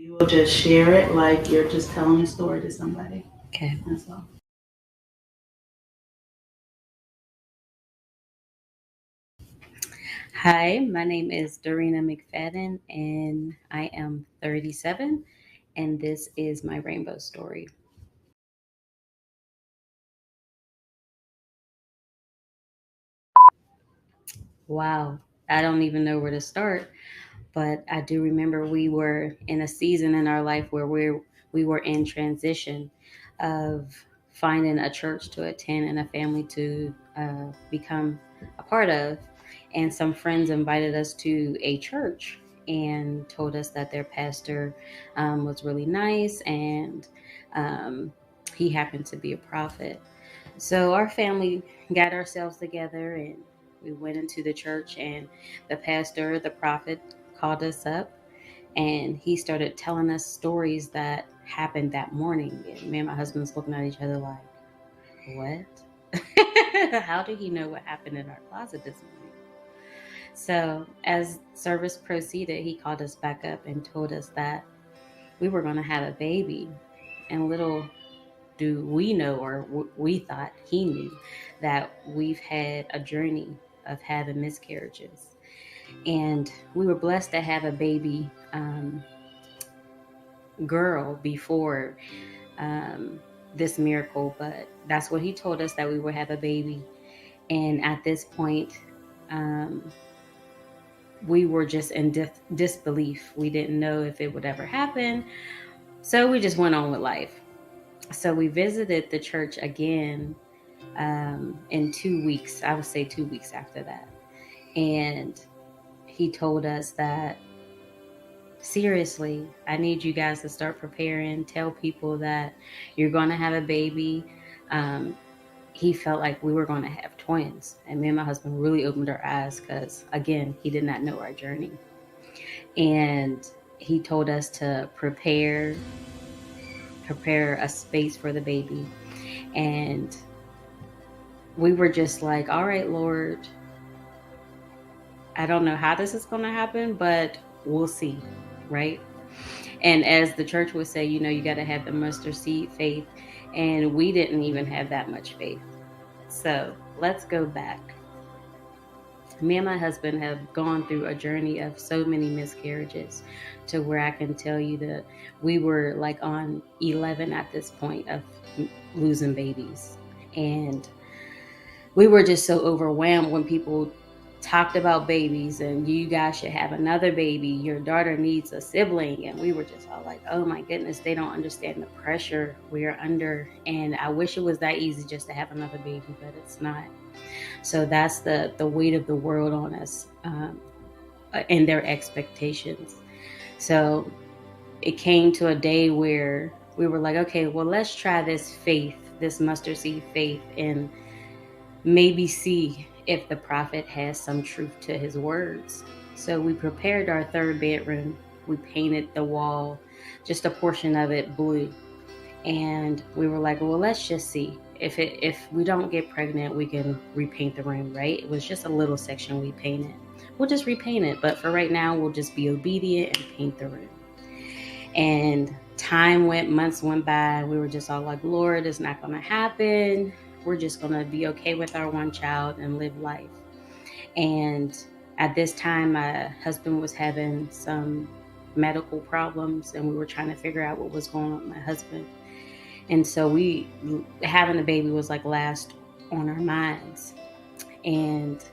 You will just share it like you're just telling a story to somebody. Okay. That's all. Hi, my name is Darrena McFadden, and I am 37, and this is my rainbow story. Wow, I don't even know where to start, but I do remember we were in a season in our life where we were in transition of finding a church to attend and a family to become a part of. And some friends invited us to a church and told us that their pastor was really nice and um, he happened to be a prophet. So our family got ourselves together and we went into the church, and the pastor, the prophet, called us up and he started telling us stories that happened that morning. And me and my husband was looking at each other like, what? How did he know what happened in our closet this morning? So as service proceeded, he called us back up and told us that we were going to have a baby. And little do we know, or we thought he knew, that we've had a journey of having miscarriages. And we were blessed to have a baby girl before um, this miracle, but that's what he told us, that we would have a baby. And at this point, um, we were just in disbelief. We didn't know if it would ever happen. So we just went on with life. So we visited the church again in 2 weeks. I would say 2 weeks after that. And he told us that, seriously, I need you guys to start preparing. Tell people that you're going to have a baby. Um, he felt like we were going to have twins. And me and my husband really opened our eyes because, again, he did not know our journey. And he told us to prepare a space for the baby. And we were just like, all right, Lord, I don't know how this is going to happen, but we'll see, right? And as the church would say, you got to have the mustard seed faith. And we didn't even have that much faith. So let's go back. Me and my husband have gone through a journey of so many miscarriages to where I can tell you that we were like on 11 at this point of losing babies. And we were just so overwhelmed when people talked about babies and you guys should have another baby. Your daughter needs a sibling. And we were just all like, oh my goodness, they don't understand the pressure we're under. And I wish it was that easy just to have another baby, but it's not. So that's the weight of the world on us and their expectations. So it came to a day where we were like, okay, well, let's try this faith, this mustard seed faith, and maybe see if the prophet has some truth to his words. So we prepared our third bedroom. We painted the wall, just a portion of it blue. And we were like, well, let's just see. If we don't get pregnant, we can repaint the room, right? It was just a little section we painted. We'll just repaint it. But for right now, we'll just be obedient and paint the room. And time went, months went by. We were just all like, Lord, it's not going to happen. We're just going to be okay with our one child and live life. And at this time, my husband was having some medical problems, and we were trying to figure out what was going on with my husband. And so having a baby was like last on our minds. And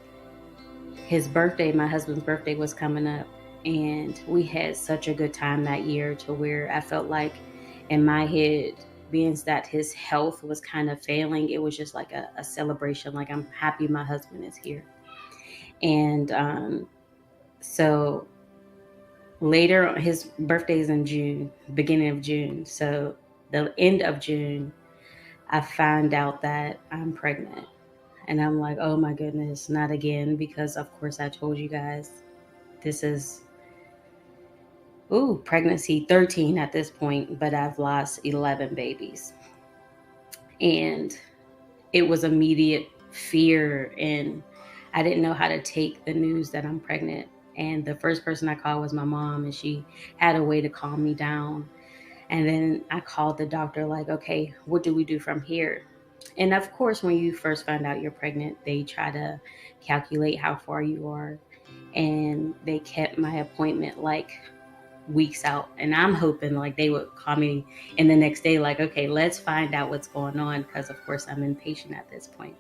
his birthday, my husband's birthday, was coming up. And we had such a good time that year to where I felt like in my head, being that his health was kind of failing, it was just like a celebration. Like, I'm happy my husband is here. And so later, his birthday is in June, beginning of June. So the end of June, I find out that I'm pregnant. And I'm like, oh my goodness, not again. Because, of course, I told you guys this is, pregnancy 13 at this point, but I've lost 11 babies. And it was immediate fear. And I didn't know how to take the news that I'm pregnant. And the first person I called was my mom, and she had a way to calm me down. And then I called the doctor, like, okay, what do we do from here? And of course, when you first find out you're pregnant, they try to calculate how far you are. And they kept my appointment like weeks out. And I'm hoping like they would call me in the next day, like, okay, let's find out what's going on. Because, of course, I'm impatient at this point.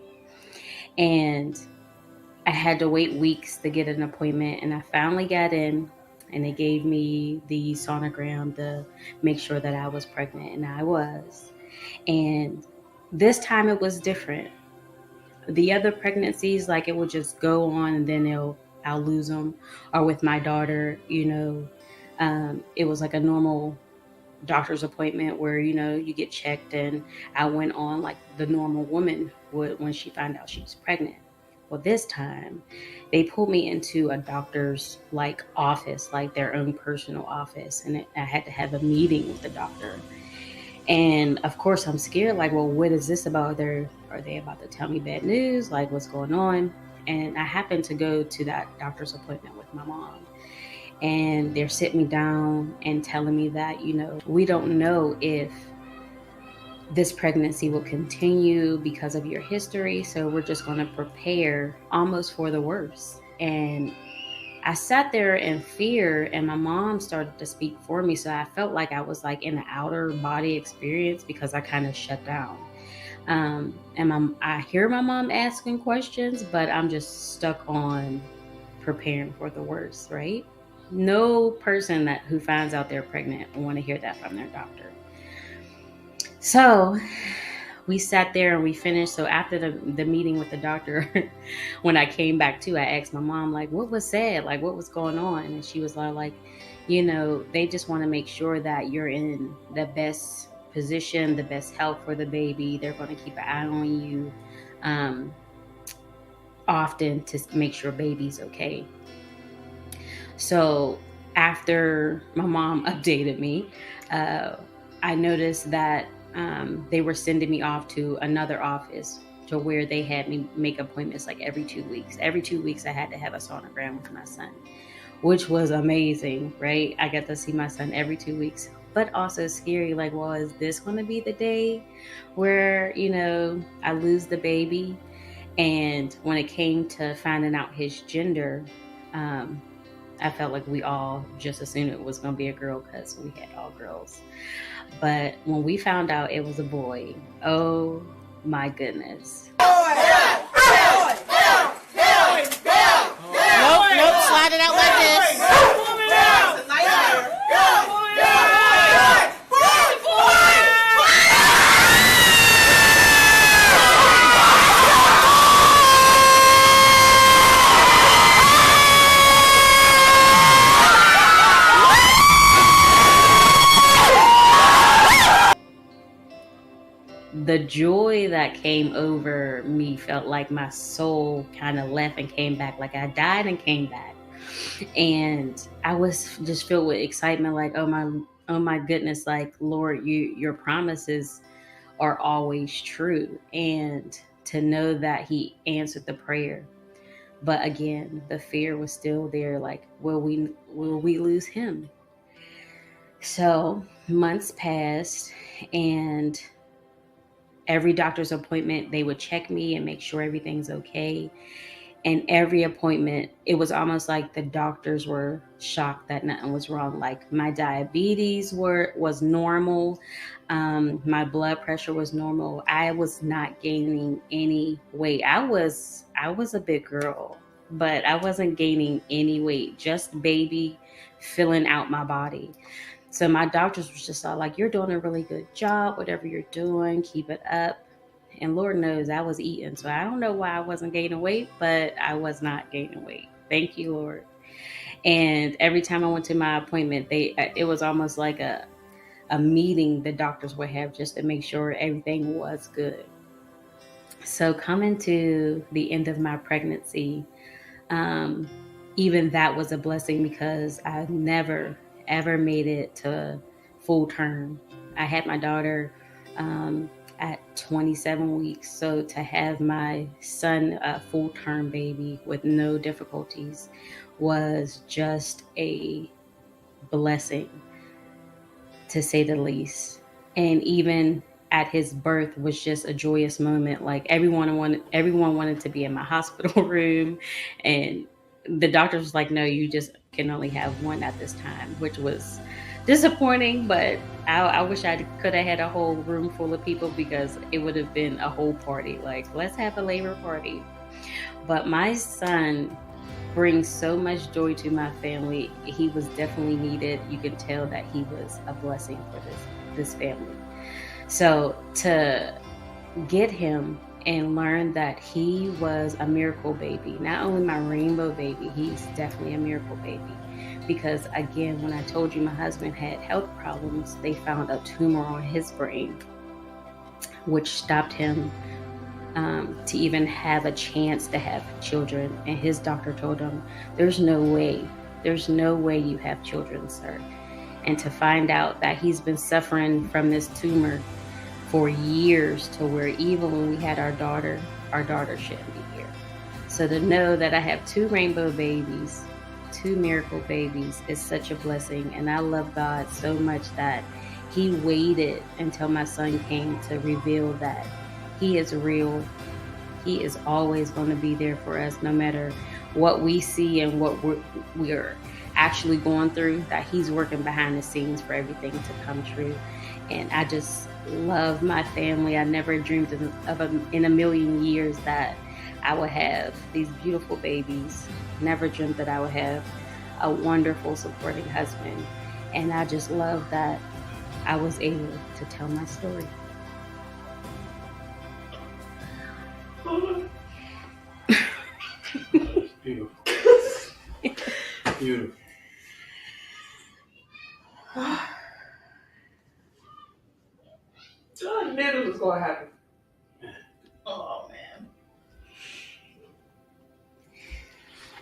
And I had to wait weeks to get an appointment. And I finally got in, and they gave me the sonogram to make sure that I was pregnant. And I was. And this time it was different. The other pregnancies, like, it would just go on and then I'll lose them. Or with my daughter, it was like a normal doctor's appointment where, you get checked, and I went on like the normal woman would when she found out she was pregnant. Well, this time they pulled me into a doctor's like office, like their own personal office, and I had to have a meeting with the doctor. And of course, I'm scared. Like, well, what is this about? Are they about to tell me bad news? Like, what's going on? And I happened to go to that doctor's appointment with my mom. And they're sitting me down and telling me that, we don't know if this pregnancy will continue because of your history. So we're just going to prepare almost for the worst. And I sat there in fear, and my mom started to speak for me. So I felt like I was like in an outer body experience because I kind of shut down. I hear my mom asking questions, but I'm just stuck on preparing for the worst, right? No person who finds out they're pregnant will want to hear that from their doctor. So we sat there and we finished. So after the meeting with the doctor, when I came back to, I asked my mom, like, what was said? Like, what was going on? And she was like, they just want to make sure that you're in the best position, the best health for the baby. They're going to keep an eye on you often to make sure baby's okay. So after my mom updated me, I noticed that they were sending me off to another office to where they had me make appointments like every 2 weeks. Every 2 weeks I had to have a sonogram with my son, which was amazing, right? I got to see my son every 2 weeks, but also scary. Like, well, is this going to be the day where, I lose the baby? And when it came to finding out his gender, I felt like we all just assumed it was going to be a girl because we had all girls. But when we found out it was a boy, oh my goodness. Nope, slide it out like this. The joy that came over me felt like my soul kind of left and came back, like I died and came back. And I was just filled with excitement, like, oh my goodness, like, Lord, your promises are always true. And to know that he answered the prayer. But again, the fear was still there, like, will we lose him? So months passed, and every doctor's appointment, they would check me and make sure everything's okay. And every appointment, it was almost like the doctors were shocked that nothing was wrong. Like, my diabetes was normal. My blood pressure was normal. I was not gaining any weight. I was a big girl, but I wasn't gaining any weight, just baby filling out my body. So my doctors was just all like, you're doing a really good job. Whatever you're doing, keep it up. And Lord knows I was eating. So I don't know why I wasn't gaining weight, but I was not gaining weight. Thank you, Lord. And every time I went to my appointment, it was almost like a meeting the doctors would have just to make sure everything was good. So coming to the end of my pregnancy, even that was a blessing because I never ever made it to full term. I had my daughter at 27 weeks. So to have my son, a full term baby with no difficulties, was just a blessing, to say the least. And even at his birth was just a joyous moment. Like everyone wanted to be in my hospital room, and the doctor was like, no, you just can only have one at this time, which was disappointing. But I wish I could have had a whole room full of people, because it would have been a whole party. Like, let's have a labor party. But my son brings so much joy to my family. He was definitely needed. You can tell that he was a blessing for this family. So to get him and learn that he was a miracle baby, not only my rainbow baby, he's definitely a miracle baby. Because again, when I told you my husband had health problems, they found a tumor on his brain, which stopped him to even have a chance to have children. And his doctor told him, there's no way you have children, sir. And to find out that he's been suffering from this tumor for years, to where even when we had our daughter shouldn't be here. So to know that I have 2 rainbow babies, 2 miracle babies, is such a blessing. And I love God so much that he waited until my son came to reveal that he is real. He is always going to be there for us, no matter what we see and what we're actually going through, that he's working behind the scenes for everything to come true. And I just love my family. I never dreamed in a million years that I would have these beautiful babies. Never dreamed that I would have a wonderful, supporting husband. And I just love that I was able to tell my story. Beautiful. Beautiful. I knew it was going to happen. Oh man.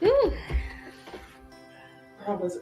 Ooh. I was